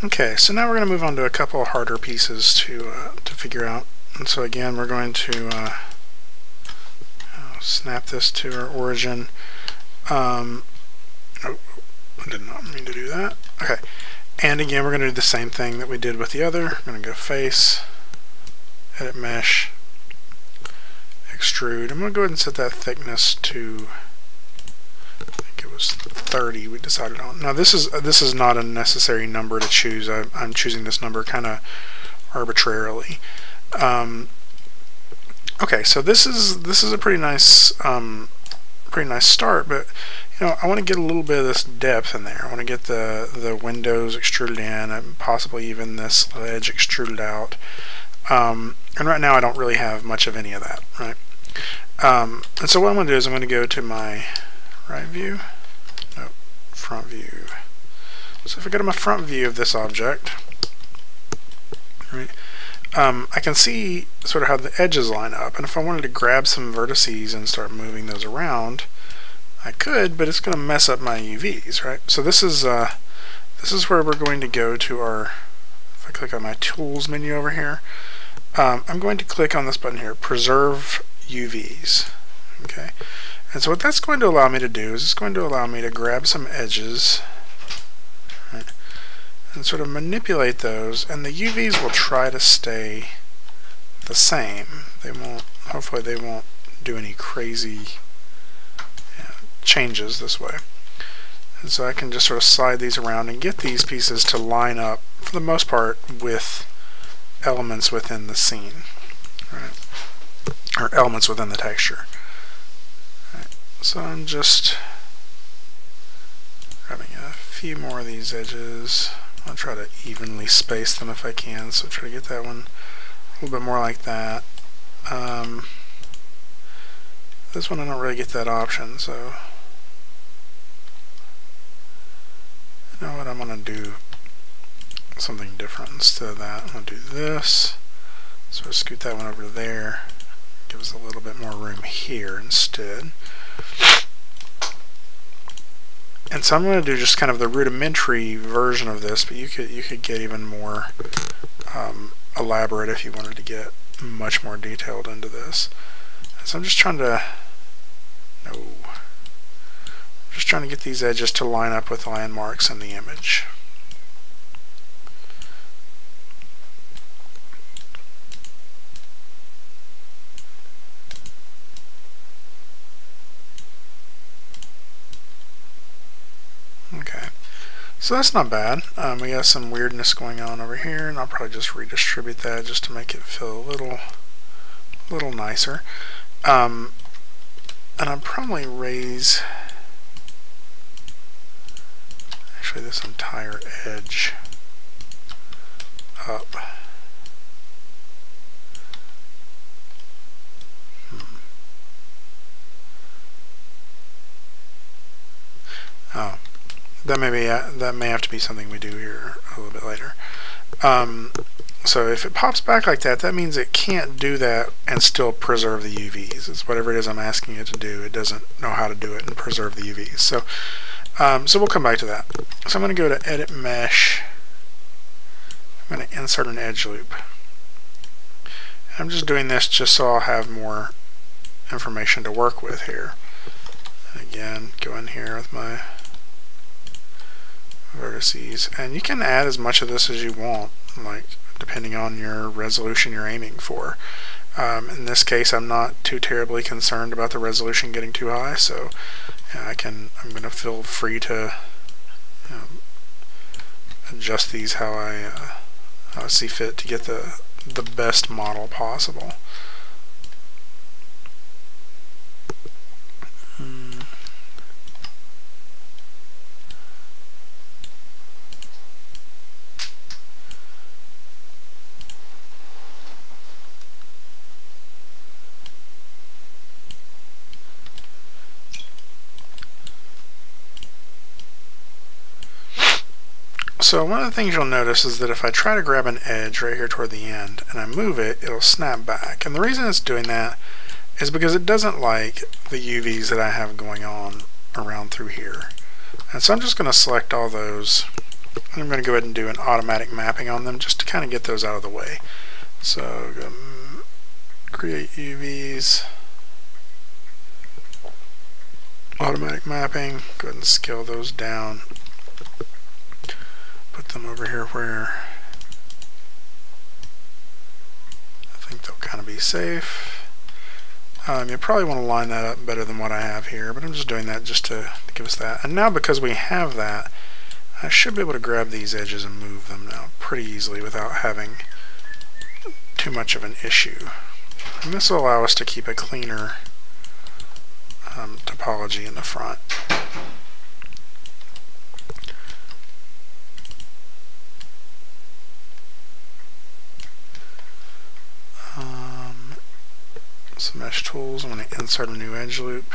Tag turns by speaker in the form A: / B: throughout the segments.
A: Okay, so now we're going to move on to a couple of harder pieces to figure out. And so again, we're going to snap this to our origin. Oh, I did not mean to do that. Okay, and again, we're going to do the same thing that we did with the other. I'm going to go face, edit mesh, extrude. I'm going to go ahead and set that thickness to, I think it was 30 we decided on. Now this is not a necessary number to choose. I'm choosing this number kind of arbitrarily. Okay, so this is a pretty nice start, but you know, I want to get a little bit of this depth in there. I want to get the windows extruded in, and possibly even this edge extruded out. And right now I don't really have much of any of that, right? And so what I'm going to do is I'm going to go to my right view, no, front view. So if I go to my front view of this object, right, I can see sort of how the edges line up, and if I wanted to grab some vertices and start moving those around, I could, but it's going to mess up my UVs, right? So this is where we're going to go to our, if I click on my tools menu over here, I'm going to click on this button here, preserve UVs. Okay, and so what that's going to allow me to do is it's going to allow me to grab some edges, right, and sort of manipulate those, and the UVs will try to stay the same. They won't, hopefully they won't do any crazy changes this way. And so I can just sort of slide these around and get these pieces to line up, for the most part, with elements within the scene, right? Or elements within the texture. Right. So I'm just grabbing a few more of these edges. I'll try to evenly space them if I can, so try to get that one a little bit more like that. This one I don't really get that option, so you know what, I'm going to do something different instead of that. I'm going to do this, so I scoot that one over to there, give us a little bit more room here instead. And so I'm going to do just kind of the rudimentary version of this, but you could get even more elaborate if you wanted to get much more detailed into this. And so I'm just trying to get these edges to line up with landmarks in the image. Okay, so that's not bad. We got some weirdness going on over here, and I'll probably just redistribute that just to make it feel a little nicer. And I'll probably raise actually this entire edge up. Oh, that may have to be something we do here a little bit later. So if it pops back like that, that means it can't do that and still preserve the UVs. It's whatever it is I'm asking it to do. It doesn't know how to do it and preserve the UVs. So, so we'll come back to that. So I'm going to go to Edit Mesh. I'm going to insert an edge loop. I'm just doing this just so I'll have more information to work with here. And again, go in here with my vertices, and you can add as much of this as you want, like depending on your resolution you're aiming for. In this case, I'm not too terribly concerned about the resolution getting too high, so I'm going to feel free to adjust these how I see fit to get the best model possible. So one of the things you'll notice is that if I try to grab an edge right here toward the end and I move it, it'll snap back. And the reason it's doing that is because it doesn't like the UVs that I have going on around through here. And so I'm just going to select all those I'm going to go ahead and do an automatic mapping on them just to kind of get those out of the way. So go create UVs, automatic mapping, go ahead and scale those down. Put them over here where I think they'll kind of be safe. You probably want to line that up better than what I have here, but I'm just doing that just to give us that. And now because we have that, I should be able to grab these edges and move them now pretty easily without having too much of an issue. And this will allow us to keep a cleaner topology in the front. Some mesh tools. I'm going to insert a new edge loop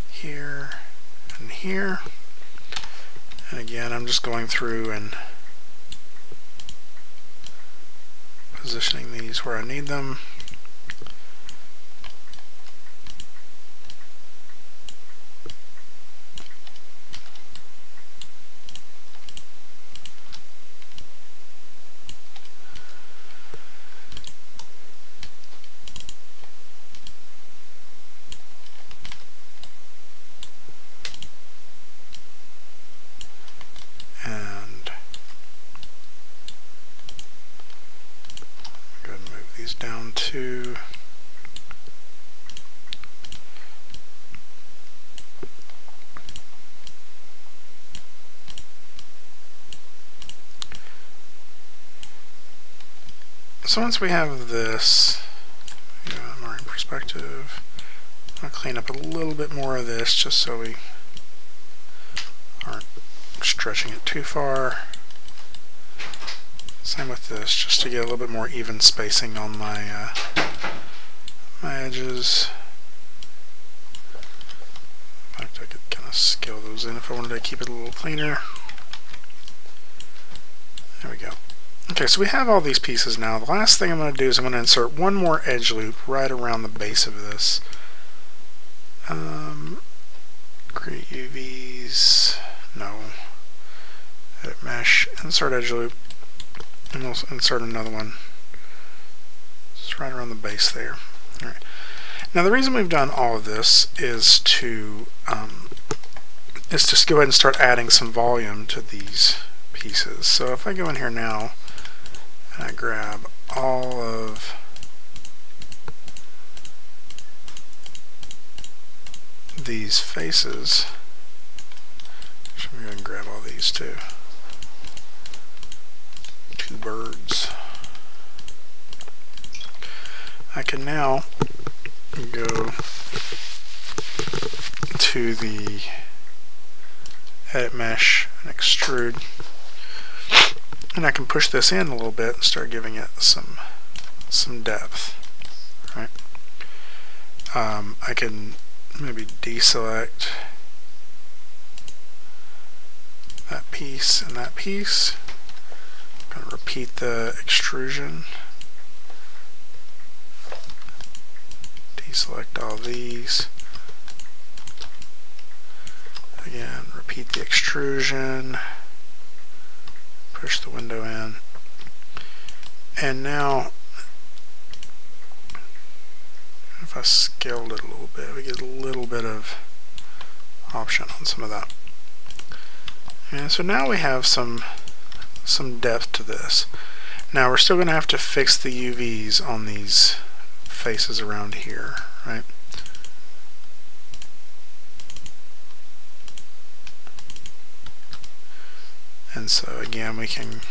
A: here and here. And again, I'm just going through and positioning these where I need them. Down to so once we have this marine perspective, I'm going to clean up a little bit more of this just so we aren't stretching it too far. Same with this, just to get a little bit more even spacing on my my edges. In fact, I could kind of scale those in if I wanted to keep it a little cleaner. There we go. Okay, so we have all these pieces now. The last thing I'm going to do is I'm going to insert one more edge loop right around the base of this. Create UVs. No. Edit mesh. Insert edge loop. And we'll insert another one just right around the base there. All right. Now the reason we've done all of this is to just go ahead and start adding some volume to these pieces. So if I go in here now and I grab all of these faces, should we go ahead and grab all these too. Birds. I can now go to the edit mesh and extrude, and I can push this in a little bit and start giving it some depth. Right? I can maybe deselect that piece and that piece. I'm going to repeat the extrusion, deselect all these, again repeat the extrusion, push the window in, and now if I scaled it a little bit, we get a little bit of option on some of that. And so now we have some depth to this. Now we're still going to have to fix the UVs on these faces around here, right? And so again we can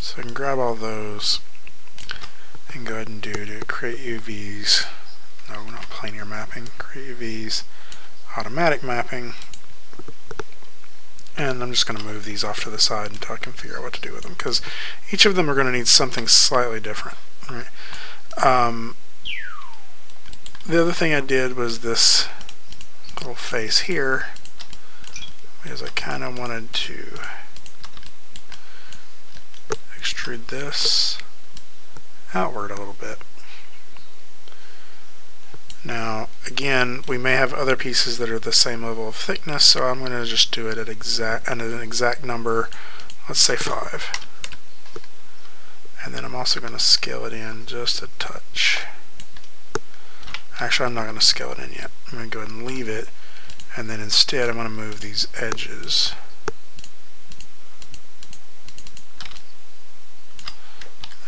A: so I can grab all those and go ahead and do to create UVs. No, not planar mapping. Create UVs, automatic mapping, and I'm just going to move these off to the side until I can figure out what to do with them, because each of them are going to need something slightly different. Right? The other thing I did was this little face here, because I kind of wanted to extrude this outward a little bit. Now again, we may have other pieces that are the same level of thickness, so I'm going to just do it at an exact number, let's say 5. And then I'm also going to scale it in just a touch. Actually, I'm not going to scale it in yet. I'm going to go ahead and leave it, and then instead I'm going to move these edges.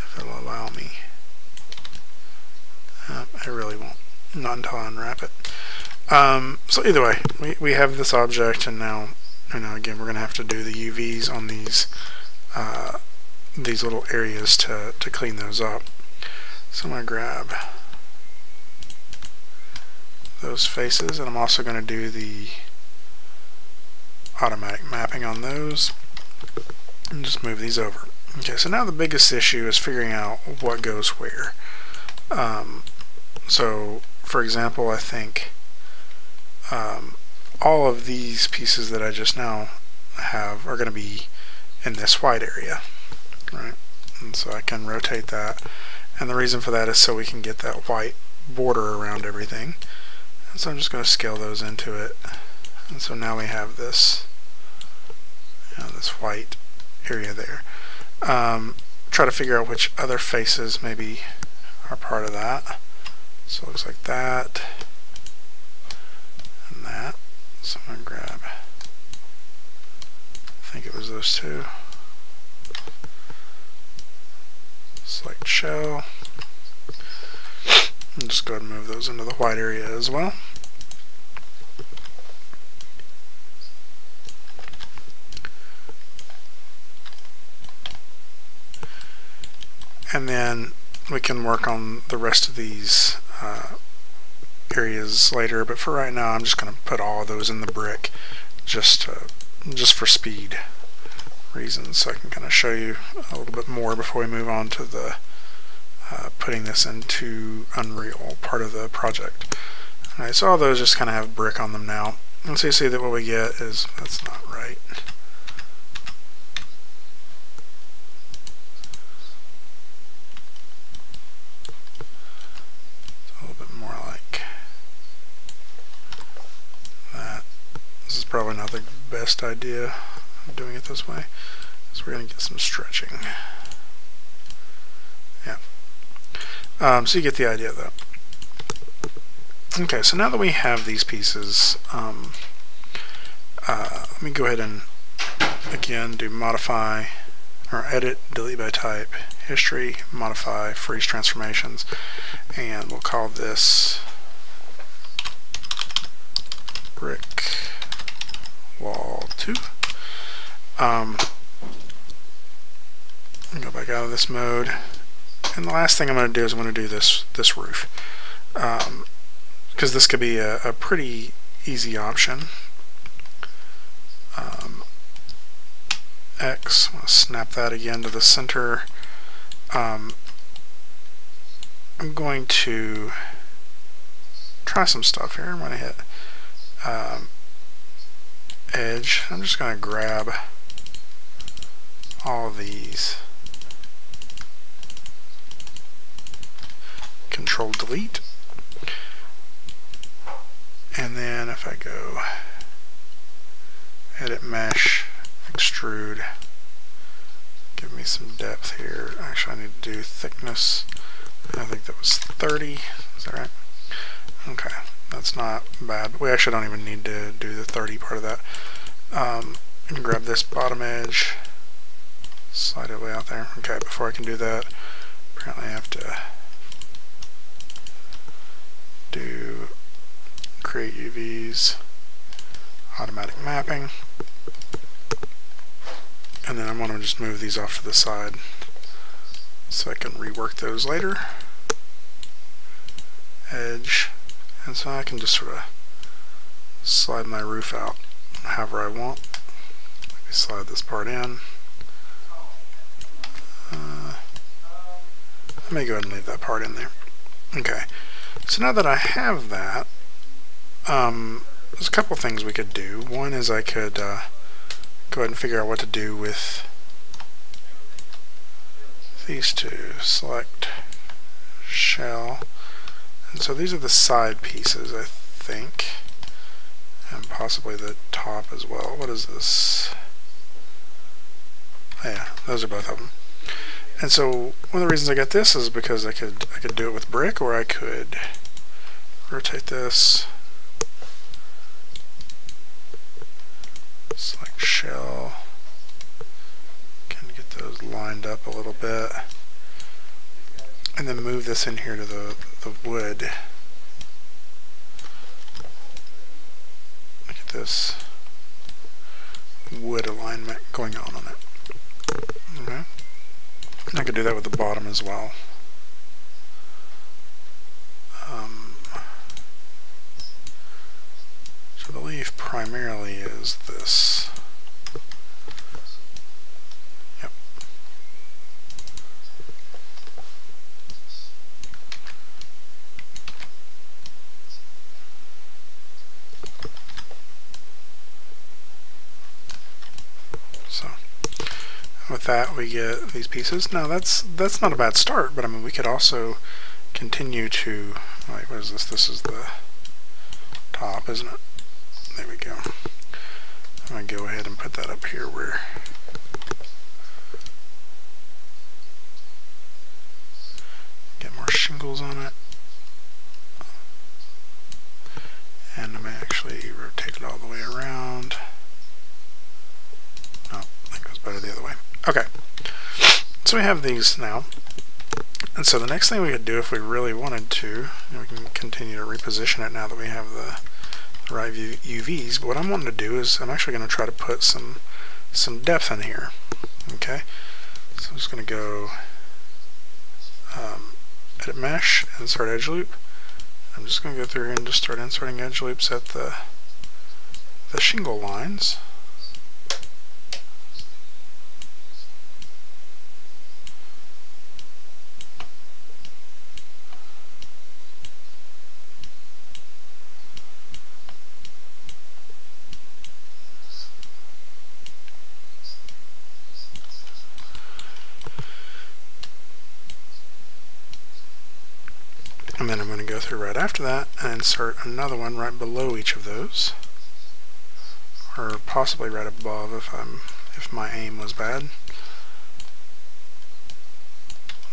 A: If it'll allow me. I really won't. Not until I unwrap it. So either way, we have this object, and now, again, we're going to have to do the UVs on these little areas to clean those up. So I'm going to grab those faces, and I'm also going to do the automatic mapping on those, and just move these over. Okay, so now the biggest issue is figuring out what goes where. So, for example, I think all of these pieces that I just now have are going to be in this white area, right? And so I can rotate that, and the reason for that is so we can get that white border around everything. And so I'm just going to scale those into it, and so now we have this, this white area there. Try to figure out which other faces maybe are part of that. So it looks like that and that. So I'm going to grab, I think it was those two. Select shell. And just go ahead and move those into the white area as well. And then we can work on the rest of these areas later, but for right now I'm just going to put all of those in the brick just for speed reasons, so I can kind of show you a little bit more before we move on to the putting this into Unreal part of the project. Alright, so all those just kind of have brick on them now, and so you see that what we get is, that's not right. Probably not the best idea of doing it this way, so we're going to get some stretching. Yeah. So you get the idea though. Okay, so now that we have these pieces, let me go ahead and again do modify, or edit, delete by type, history, modify, freeze transformations, and we'll call this brick wall 2. Go back out of this mode, and the last thing I'm going to do is I'm going to do this roof, because this could be a pretty easy option. X, I'm going to snap that again to the center. I'm going to try some stuff here. I'm going to hit edge. I'm just going to grab all of these, Control Delete, and then if I go edit mesh, extrude, give me some depth here. Actually, I need to do thickness. I think that was 30. Is that right? Okay. That's not bad, but we actually don't even need to do the 30 part of that. I can grab this bottom edge, slide it way out there. Okay, before I can do that, apparently I have to do create UVs, automatic mapping, and then I want to just move these off to the side so I can rework those later. Edge. And so I can just sort of slide my roof out however I want. Maybe slide this part in. I may go ahead and leave that part in there. Okay, so now that I have that, there's a couple things we could do. One is I could go ahead and figure out what to do with these two, select shell, and so these are the side pieces, I think, and possibly the top as well. What is this? Oh, yeah, those are both of them. And so one of the reasons I got this is because I could do it with brick, or I could rotate this, select shell, kind of get those lined up a little bit, and then move this in here to the wood. Look at this wood alignment going on it. Okay. And I could do that with the bottom as well. So the leaf primarily is this. Yep. So with that we get these pieces. Now that's not a bad start, but I mean we could also continue to, like, what is this? This is the top, isn't it? There we go. I'm going to go ahead and put that up here where get more shingles on it. And I'm going to actually rotate it all the way around. No, that goes better the other way. Okay, so we have these now. And so the next thing we could do if we really wanted to, and we can continue to reposition it now that we have the right UVs, but what I'm wanting to do is I'm actually going to try to put some depth in here. Okay, so I'm just going to go edit mesh, insert edge loop. I'm just going to go through here and just start inserting edge loops at the shingle lines. And then I'm going to go through right after that and insert another one right below each of those, or possibly right above if my aim was bad.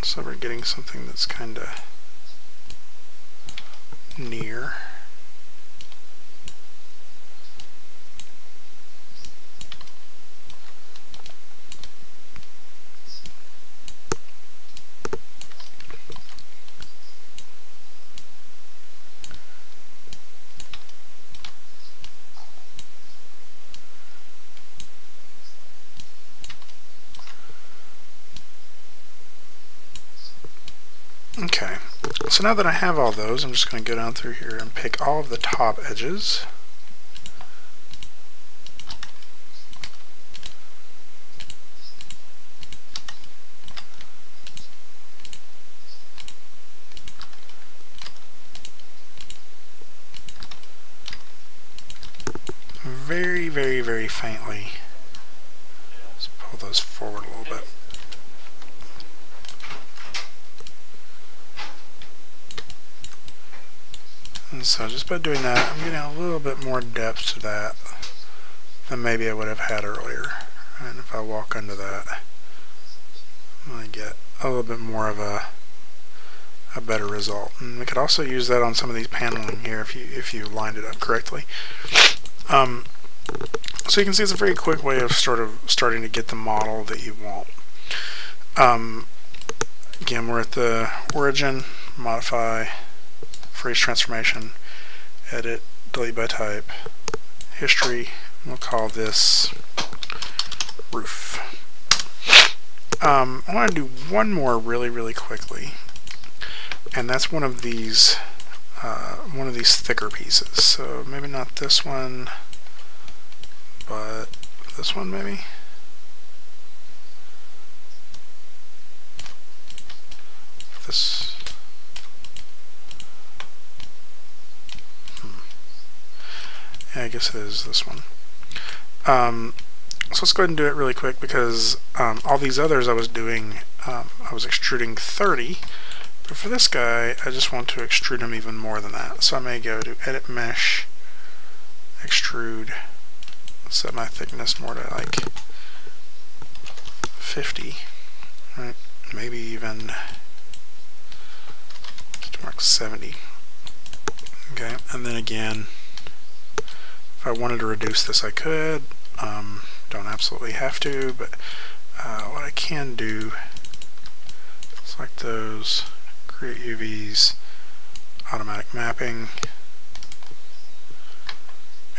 A: So we're getting something that's kind of near. Okay, so now that I have all those, I'm just going to go down through here and pick all of the top edges. Very, very, very faintly. Let's pull those forward a little bit. And so just by doing that, I'm getting a little bit more depth to that than maybe I would have had earlier. And if I walk under that, I'm going to get a little bit more of a better result. And we could also use that on some of these paneling here if you lined it up correctly. So you can see it's a very quick way of starting to get the model that you want. Again, we're at the origin, modify, freeze transformation, edit, delete by type, history. We'll call this roof. I want to do one more really quickly, and that's one of these thicker pieces. So maybe not this one, but this one maybe. This. Yeah, I guess it is this one. So let's go ahead and do it really quick because all these others I was doing I was extruding 30, but for this guy I just want to extrude him even more than that. So I may go to Edit Mesh, Extrude, set my thickness more to like 50, right? Maybe even mark 70. Okay, and then again, if I wanted to reduce this, I could. Don't absolutely have to, but what I can do, select those, create UVs, automatic mapping,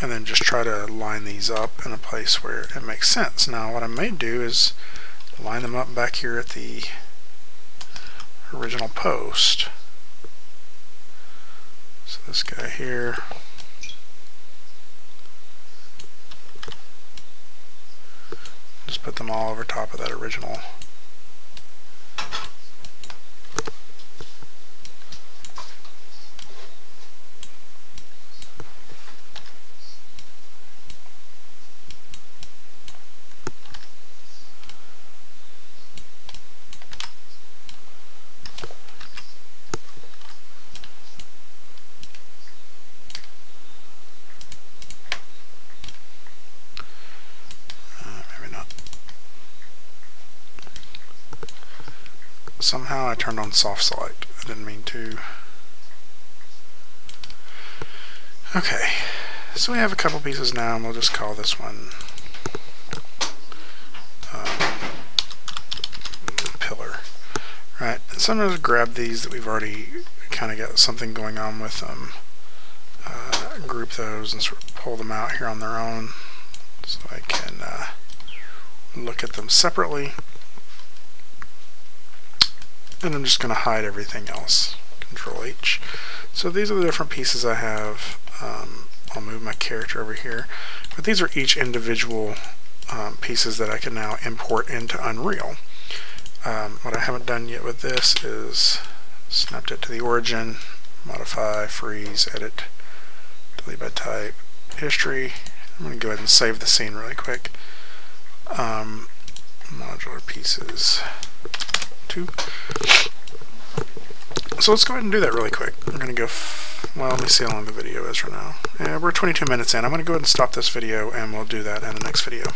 A: and then just try to line these up in a place where it makes sense. Now what I may do is line them up back here at the original post. So this guy here, just put them all over top of that original. Somehow I turned on soft select. I didn't mean to. Okay, so we have a couple pieces now, and we'll just call this one pillar. Right, and so I'm going to grab these that we've already kind of got something going on with them, group those and sort of pull them out here on their own so I can look at them separately. And I'm just going to hide everything else. Control H. So these are the different pieces I have. I'll move my character over here. But these are each individual pieces that I can now import into Unreal. What I haven't done yet with this is snapped it to the origin, modify, freeze, edit, delete by type, history. I'm going to go ahead and save the scene really quick. Modular pieces 2. So let's go ahead and do that really quick. I'm going to go, well, let me see how long the video is right now. Yeah, we're 22 minutes in. I'm going to go ahead and stop this video, and we'll do that in the next video.